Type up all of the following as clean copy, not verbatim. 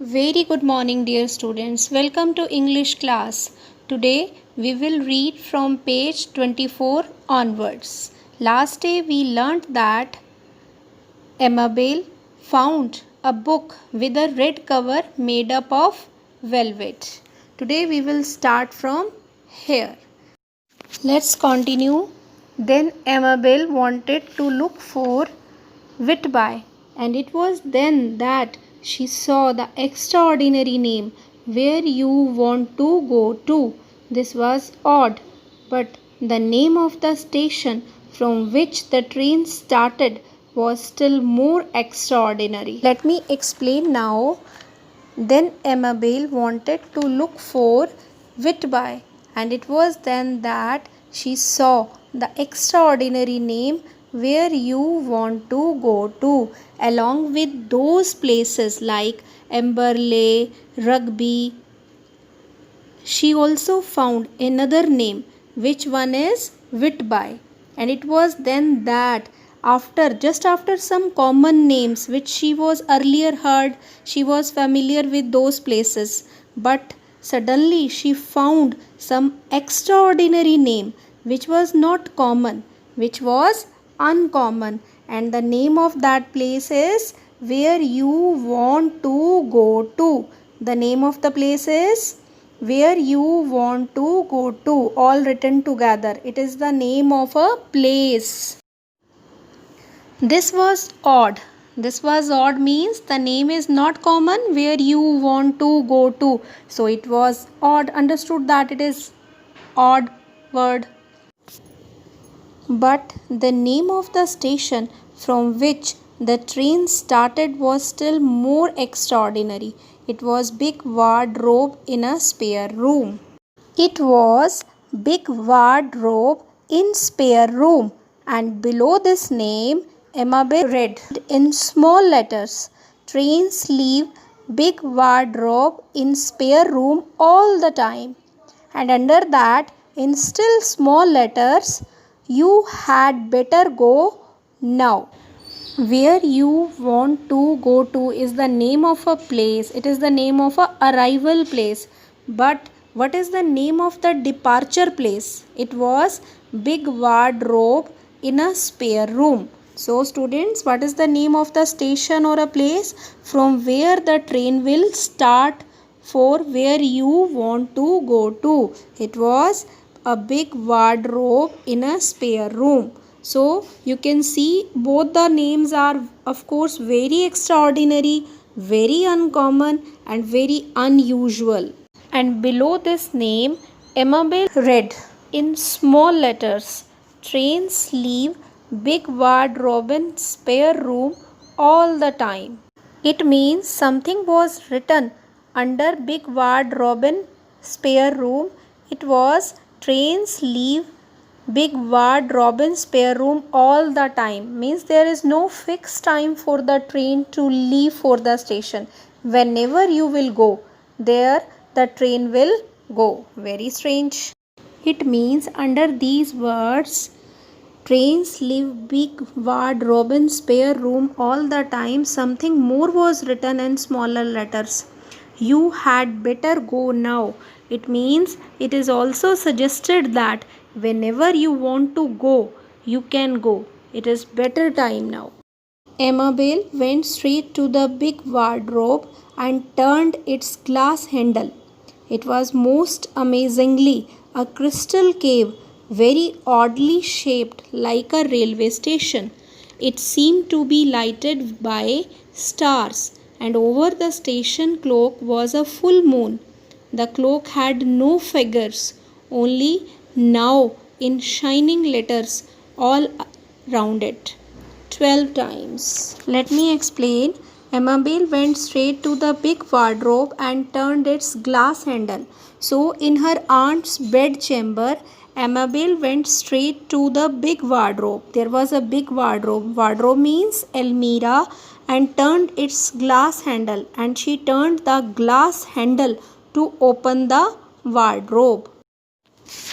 Very good morning, dear students. Welcome to English class. Today we will read from page 24 onwards. Last day we learnt that Amabel found a book with a red cover made up of velvet. Today we will start from here. Let's continue. Then Amabel wanted to look for Whitby, and it was then that she saw the extraordinary name, Where You Want to Go To. This was odd, but the name of the station from which the train started was still more extraordinary. Let me explain now. Then Amabel wanted to look for Whitby, and it was then that she saw the extraordinary name Where You Want to Go To, along with those places like Emberley, Rugby. She also found another name, which one is Whitby, and it was then that after some common names which she was earlier heard, she was familiar with those places, but suddenly she found some extraordinary name which was not common, which was uncommon, and the name of that place is Where You Want to Go To. The name of the place is Where You Want to Go To, all written together. It is the name of a place. This was odd. This was odd means the name is not common, Where You Want to Go To. So it was odd. Understood that it is odd word. But the name of the station from which the train started was still more extraordinary. It was Big Wardrobe in a Spare Room. It was Big Wardrobe in Spare Room, and below this name Amabel read in small letters, Trains leave Big Wardrobe in Spare Room all the time. And under that, in still small letters, You had better go now. Where You Want to Go To is the name of a place. It is the name of a arrival place. But what is the name of the departure place? It was Big Wardrobe in a Spare Room. So students, what is the name of the station or a place from where the train will start for Where You Want to Go To? It was a Big Wardrobe in a Spare Room. So you can see both the names are of course very extraordinary, very uncommon and very unusual. And below this name Amabel read in small letters, Trains leave Big Wardrobe in Spare Room all the time. It means something was written under Big Wardrobe in Spare Room. It was Trains leave Big Wardrobe in Spare Room all the time. Means there is no fixed time for the train to leave for the station. Whenever you will go, there the train will go. Very strange. It means under these words, Trains leave Big Wardrobe in Spare Room all the time, something more was written in smaller letters. You had better go now. It means it is also suggested that whenever you want to go, you can go. It is better time now. Amabel went straight to the Big Wardrobe and turned its glass handle. It was most amazingly a crystal cave, very oddly shaped like a railway station. It seemed to be lighted by stars, and over the station clock was a full moon. The clock had no figures, only now in shining letters all round it. 12 times. Let me explain. Amabel went straight to the Big Wardrobe and turned its glass handle. So, in her aunt's bedchamber, Amabel went straight to the Big Wardrobe. There was a big wardrobe. Wardrobe means almirah, and turned its glass handle. And she turned the glass handle to open the wardrobe.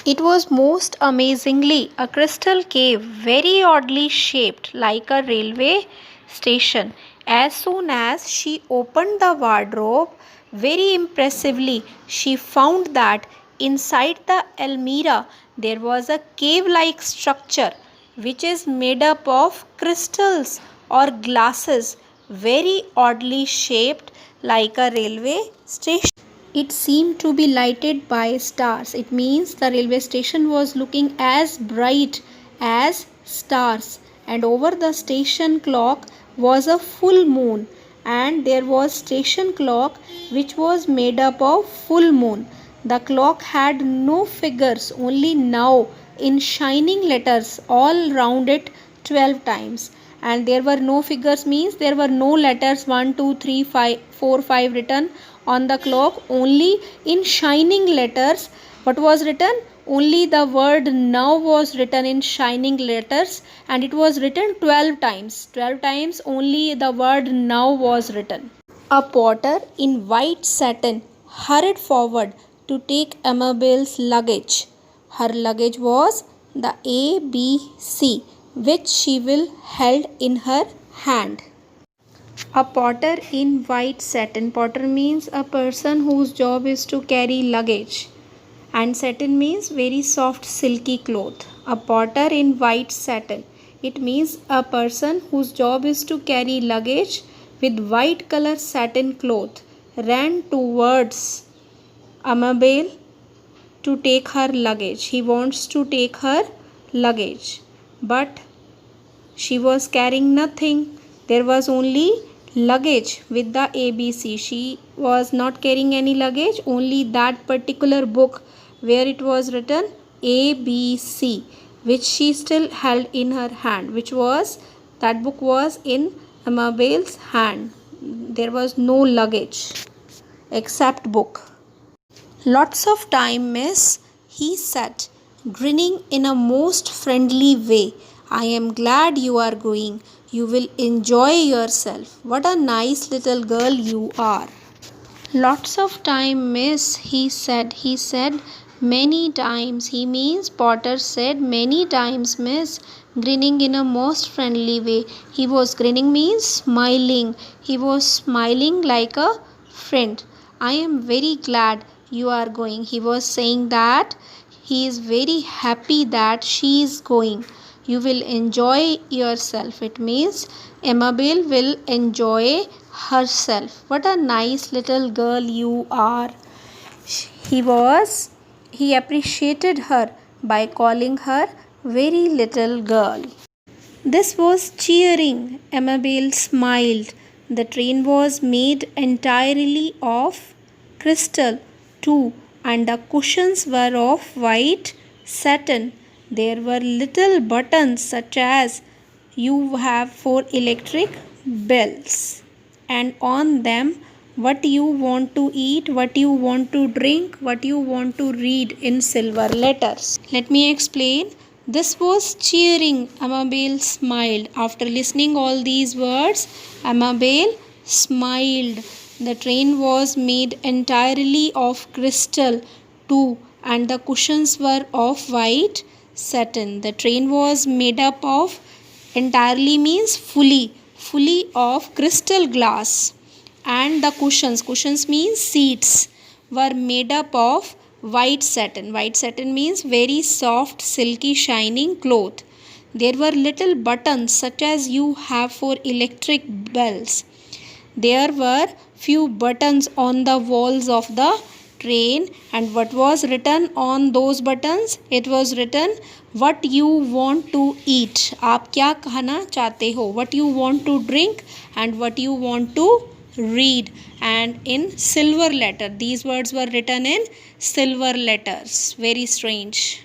It was most amazingly a crystal cave, very oddly shaped like a railway station. As soon as she opened the wardrobe, very impressively, she found that inside the almirah there was a cave like structure which is made up of crystals or glasses, very oddly shaped like a railway station. It seemed to be lighted by stars. It means the railway station was looking as bright as stars, and over the station clock was a full moon, and there was station clock which was made up of full moon. The clock had no figures, only now in shining letters all round it 12 times. And there were no figures means there were no letters 1 2 3 5 4 5 written on the clock, only in shining letters. What was written? Only the word now was written in shining letters, and it was written 12 times. 12 times only the word now was written. A porter in white satin hurried forward to take Amabel's luggage. Her luggage was the ABC, which she will held in her hand. A porter in white satin. Porter means a person whose job is to carry luggage, and satin means very soft silky cloth. A porter in white satin. It means a person whose job is to carry luggage with white color satin cloth ran towards Amabel to take her luggage. He wants to take her luggage, but she was carrying nothing. There was only luggage with the ABC. She was not carrying any luggage, only that particular book where it was written ABC, which she still held in her hand, which was, that book was in Amabel's hand. There was no luggage except book. Lots of time, miss, he said, grinning in a most friendly way. I am glad you are going. You will enjoy yourself. What a nice little girl you are. Lots of time, miss, he said. He said many times. He means Potter said many times, miss, grinning in a most friendly way. He was grinning means smiling. He was smiling like a friend. I am very glad you are going. He was saying that he is very happy that she is going. You will enjoy yourself. It means Amabel will enjoy herself. What a nice little girl you are. He appreciated her by calling her very little girl. This was cheering. Amabel smiled. The train was made entirely of crystal too, and the cushions were of white satin. There were little buttons such as you have for electric bells, and on them what you want to eat, what you want to drink, what you want to read in silver letters. Let me explain. This was cheering. Amabel smiled. After listening all these words, Amabel smiled. The train was made entirely of crystal too, and the cushions were of white satin. The train was made up of, entirely means fully of crystal glass, and the cushions means seats, were made up of white satin. White satin means very soft silky shining cloth. There were little buttons such as you have for electric bells. There were few buttons on the walls of the train, and what was written on those buttons? It was written what you want to eat. आप क्या खाना चाहते हो? What you want to drink and what you want to read, and in silver letter. These words were written in silver letters. Very strange.